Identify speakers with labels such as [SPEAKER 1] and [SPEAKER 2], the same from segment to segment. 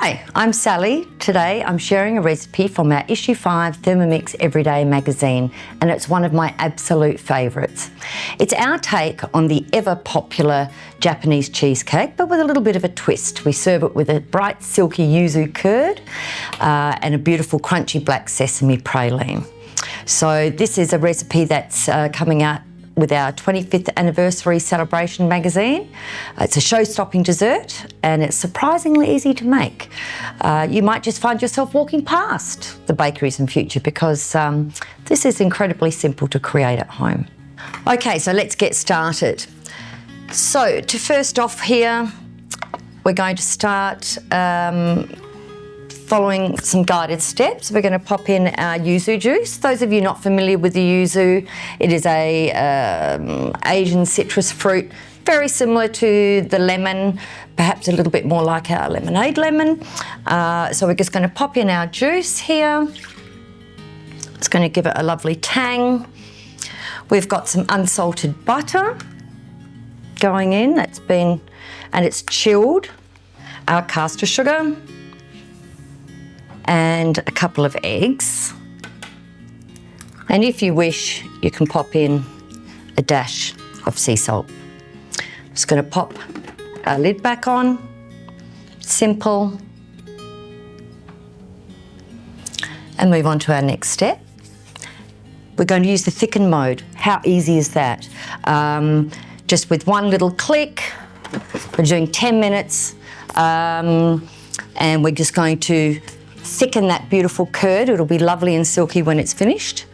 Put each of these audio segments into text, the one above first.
[SPEAKER 1] Hi, I'm Sally. Today I'm sharing a recipe from our issue 5 Thermomix Everyday Magazine, and it's one of my absolute favourites. It's our take on the ever popular Japanese cheesecake, but with a little bit of a twist. We serve it with a bright silky yuzu curd and a beautiful crunchy black sesame praline. So this is a recipe that's coming out with our 25th anniversary celebration magazine. It's a show-stopping dessert and it's surprisingly easy to make. You might just find yourself walking past the bakeries in future because this is incredibly simple to create at home. Okay, so let's get started. So to first off here, we're going to start following some guided steps. We're going to pop in our yuzu juice. Those of you not familiar with the yuzu, it is a Asian citrus fruit, very similar to the lemon, perhaps a little bit more like our lemonade lemon. So we're just going to pop in our juice here. It's going to give it a lovely tang. We've got some unsalted butter going in. That's been, and it's chilled. Our caster sugar, and a couple of eggs. And if you wish, you can pop in a dash of sea salt. Just going to pop our lid back on. Simple. And move on to our next step. We're going to use the thicken mode. How easy is that? Just with one little click. We're doing 10 minutes. And we're just going to thicken that beautiful curd. It'll be lovely and silky when it's finished.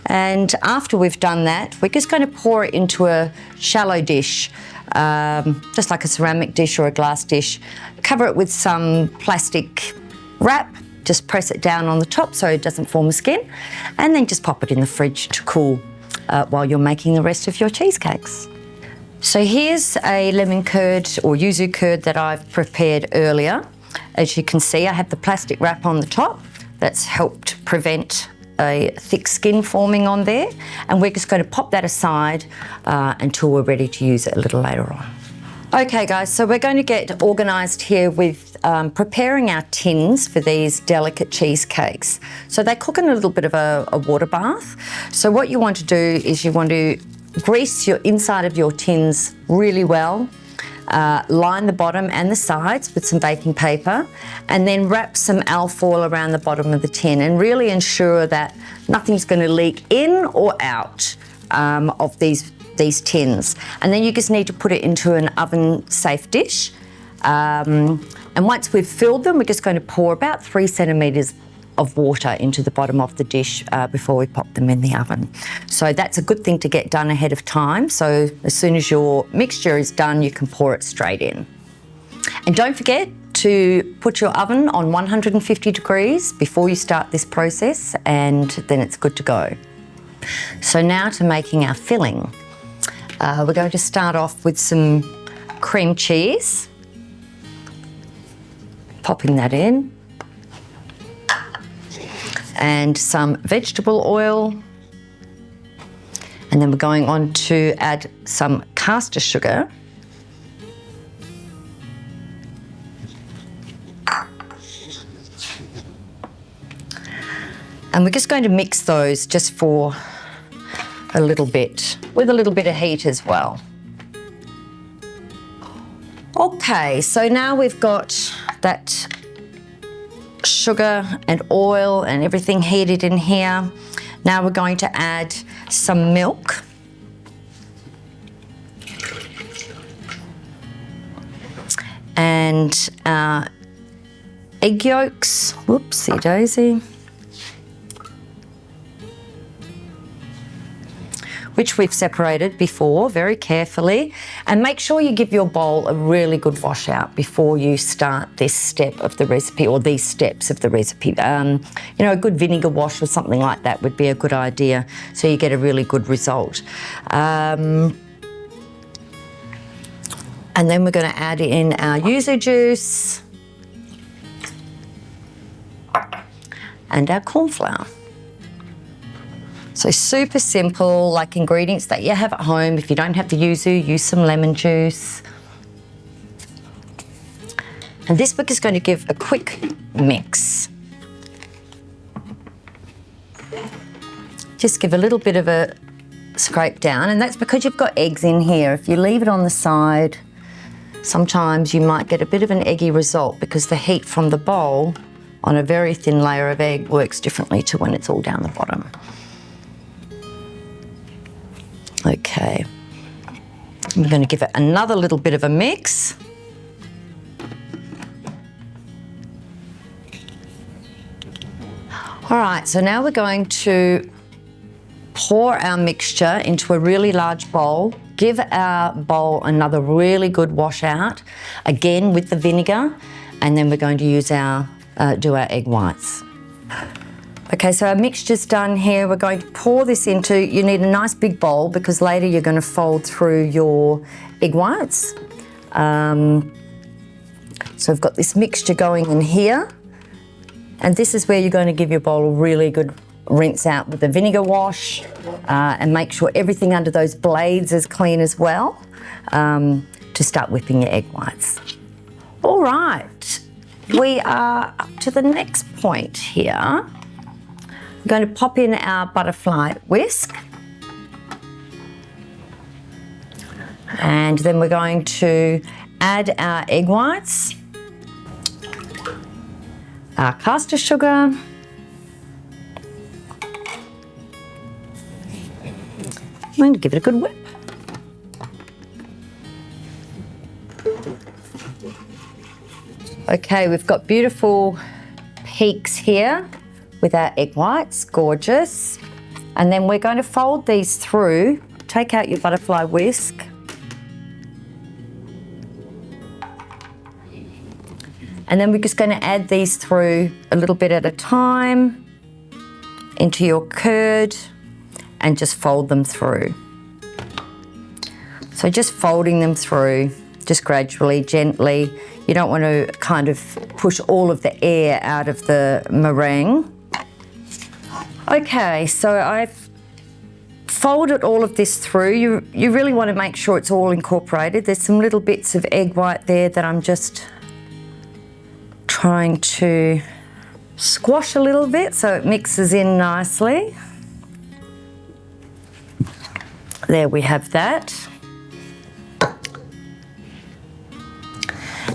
[SPEAKER 1] And after we've done that, we're just going to pour it into a shallow dish, just like a ceramic dish or a glass dish. Cover it with some plastic wrap, just press it down on the top so it doesn't form a skin, and then just pop it in the fridge to cool while you're making the rest of your cheesecakes. So here's a lemon curd or yuzu curd that I've prepared earlier. As you can see, I have the plastic wrap on the top. That's helped prevent a thick skin forming on there. And we're just going to pop that aside until we're ready to use it a little later on. Okay guys, so we're going to get organised here with preparing our tins for these delicate cheesecakes. So they cook in a little bit of a water bath. So what you want to do is you want to grease your inside of your tins really well. Line the bottom and the sides with some baking paper, and then wrap some alfoil around the bottom of the tin and really ensure that nothing's going to leak in or out of these tins. And then you just need to put it into an oven safe dish. And once we've filled them, we're just going to pour about 3 centimetres of water into the bottom of the dish before we pop them in the oven. So that's a good thing to get done ahead of time. So as soon as your mixture is done, you can pour it straight in. And don't forget to put your oven on 150 degrees before you start this process, and then it's good to go. So now to making our filling. We're going to start off with some cream cheese. Popping that in. And some vegetable oil, and then we're going on to add some caster sugar, and we're just going to mix those just for a little bit, with a little bit of heat as well. Okay, so now we've got that sugar and oil and everything heated in here. Now we're going to add some milk. And egg yolks. Whoopsie daisy. Which we've separated before very carefully, and make sure you give your bowl a really good wash out before you start this step of the recipe, or these steps of the recipe. You know, a good vinegar wash or something like that would be a good idea, so you get a really good result. And then we're going to add in our yuzu juice and our corn flour. So super simple, like ingredients that you have at home. If you don't have the yuzu, use some lemon juice. And this book is going to give a quick mix. Just give a little bit of a scrape down, and that's because you've got eggs in here. If you leave it on the side, sometimes you might get a bit of an eggy result because the heat from the bowl on a very thin layer of egg works differently to when it's all down the bottom. Okay, I'm going to give it another little bit of a mix. All right, so now we're going to pour our mixture into a really large bowl. Give our bowl another really good wash out, again with the vinegar, and then we're going to use do our egg whites. Okay, so our mixture's done here. We're going to pour this into, you need a nice big bowl because later you're going to fold through your egg whites. So we've got this mixture going in here, and this is where you're going to give your bowl a really good rinse out with the vinegar wash, and make sure everything under those blades is clean as well, to start whipping your egg whites. All right, we are up to the next point here. I'm going to pop in our butterfly whisk, and then we're going to add our egg whites, our caster sugar, I'm going to give it a good whip. Okay, we've got beautiful peaks here with our egg whites, gorgeous. And then we're going to fold these through. Take out your butterfly whisk. And then we're just going to add these through a little bit at a time into your curd, and just fold them through. So just folding them through, just gradually, gently. You don't want to kind of push all of the air out of the meringue. Okay, so I've folded all of this through. You really want to make sure it's all incorporated. There's some little bits of egg white there that I'm just trying to squash a little bit so it mixes in nicely. There we have that.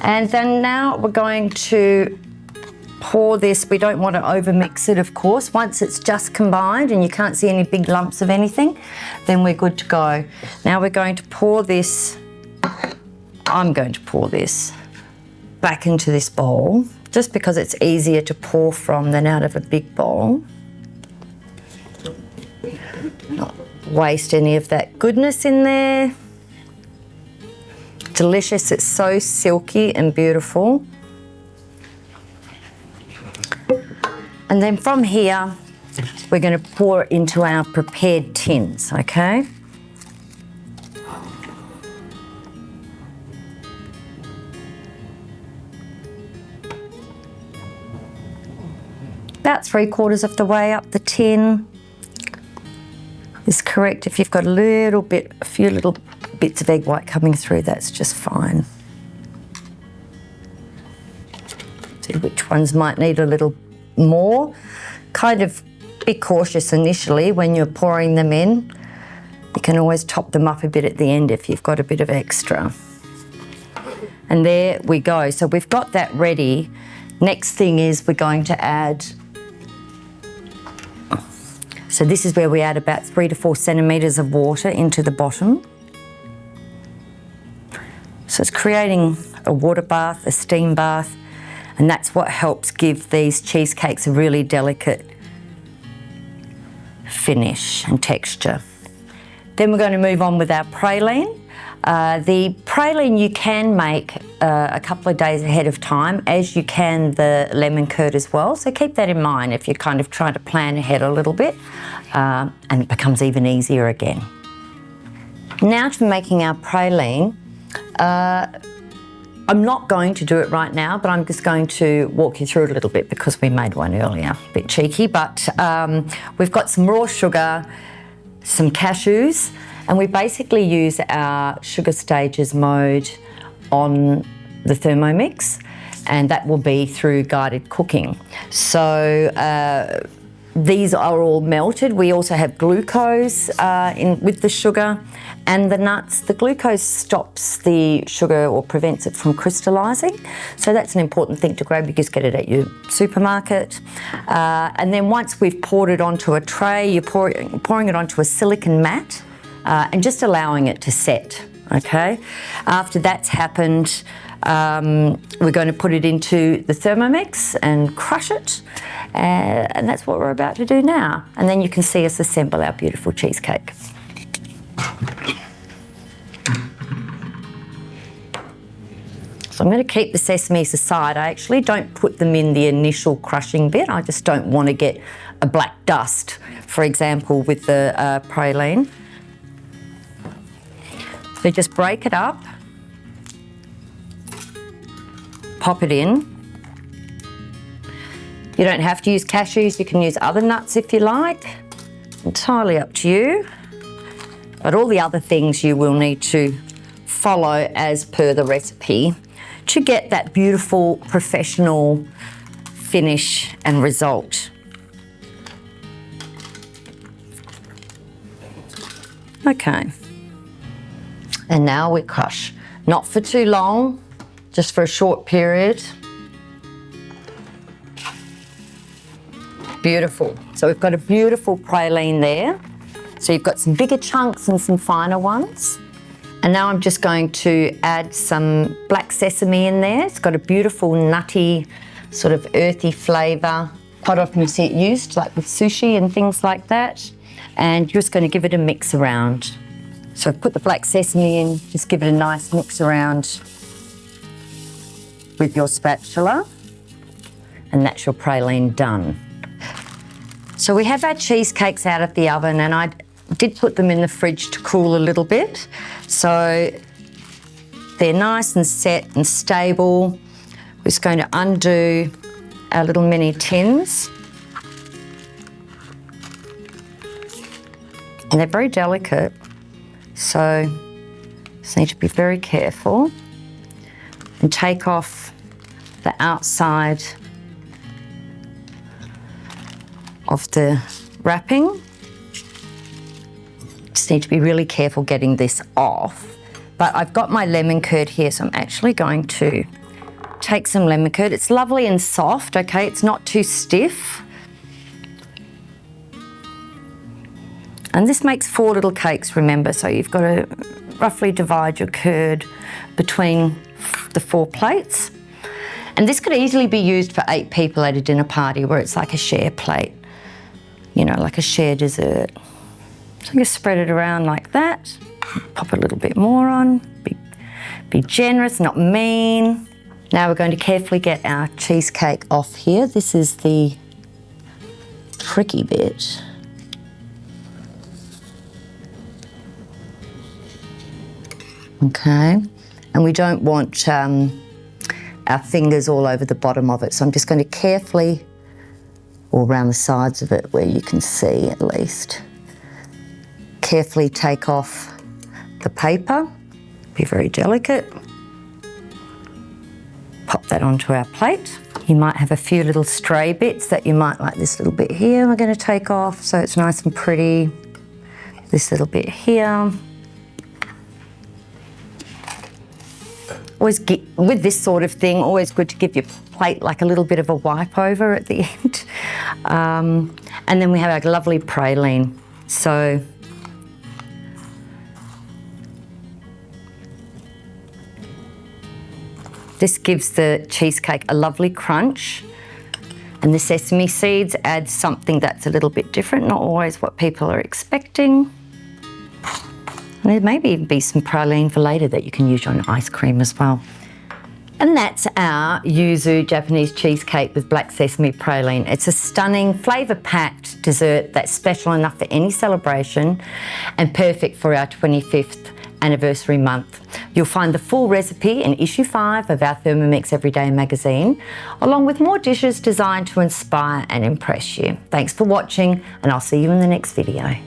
[SPEAKER 1] And then now we're going to pour this. We don't want to over mix it, of course. Once it's just combined and you can't see any big lumps of anything, then we're good to go. Now we're going to pour this, I'm going to pour this back into this bowl, just because it's easier to pour from than out of a big bowl. Not waste any of that goodness in there. Delicious, it's so silky and beautiful. And then from here, we're going to pour it into our prepared tins, okay? About 3/4 of the way up the tin is correct. If you've got a few little bits of egg white coming through, that's just fine. See which ones might need a little more. Kind of be cautious initially when you're pouring them in. You can always top them up a bit at the end if you've got a bit of extra. And there we go. So we've got that ready. Next thing is we're going to add, so this is where we add about 3 to 4 centimetres of water into the bottom. So it's creating a water bath, a steam bath, and that's what helps give these cheesecakes a really delicate finish and texture. Then we're going to move on with our praline. The praline you can make a couple of days ahead of time, as you can the lemon curd as well. So keep that in mind if you're kind of trying to plan ahead a little bit, and it becomes even easier again. Now to making our praline. I'm not going to do it right now, but I'm just going to walk you through it a little bit because we made one earlier. A bit cheeky, but we've got some raw sugar, some cashews, and we basically use our sugar stages mode on the Thermomix, and that will be through guided cooking. So these are all melted. We also have glucose with the sugar and the nuts. The glucose stops the sugar or prevents it from crystallizing. So that's an important thing to grab. You just get it at your supermarket. And then once we've poured it onto a tray, you're pouring it onto a silicone mat and just allowing it to set, okay? After that's happened, we're going to put it into the Thermomix and crush it. And that's what we're about to do now. And then you can see us assemble our beautiful cheesecake. So I'm going to keep the sesames aside. I actually don't put them in the initial crushing bit. I just don't want to get a black dust, for example, with the praline. So just break it up, pop it in. You don't have to use cashews, you can use other nuts if you like. Entirely up to you. But all the other things you will need to follow as per the recipe to get that beautiful professional finish and result. Okay. And now we crush. Not for too long, just for a short period. Beautiful. So we've got a beautiful praline there. So you've got some bigger chunks and some finer ones. And now I'm just going to add some black sesame in there. It's got a beautiful nutty, sort of earthy flavour. Quite often you see it used like with sushi and things like that. And you're just going to give it a mix around. So I've put the black sesame in, just give it a nice mix around with your spatula. And that's your praline done. So we have our cheesecakes out of the oven, and I did put them in the fridge to cool a little bit. So they're nice and set and stable. We're just going to undo our little mini tins. And they're very delicate, so just need to be very careful and take off the outside of the wrapping. Just need to be really careful getting this off. But I've got my lemon curd here, so I'm actually going to take some lemon curd. It's lovely and soft, okay? It's not too stiff. And this makes 4 little cakes, remember, so you've got to roughly divide your curd between the 4 plates. And this could easily be used for 8 people at a dinner party where it's like a share plate, you know, like a share dessert. So I'm going to spread it around like that. Pop a little bit more on. Be generous, not mean. Now we're going to carefully get our cheesecake off here. This is the tricky bit. Okay, and we don't want our fingers all over the bottom of it. So I'm just going to carefully, or around the sides of it where you can see at least, carefully take off the paper. Be very delicate. Pop that onto our plate. You might have a few little stray bits that you might like. This little bit here we're going to take off so it's nice and pretty. This little bit here. Always with this sort of thing, always good to give your plate like a little bit of a wipe over at the end. And then we have our lovely praline. So this gives the cheesecake a lovely crunch, and the sesame seeds add something that's a little bit different, not always what people are expecting. And there may even be some praline for later that you can use on ice cream as well. And that's our yuzu Japanese cheesecake with black sesame praline. It's a stunning, flavour-packed dessert that's special enough for any celebration and perfect for our 25th anniversary month. You'll find the full recipe in issue 5 of our Thermomix Everyday Magazine, along with more dishes designed to inspire and impress you. Thanks for watching, and I'll see you in the next video.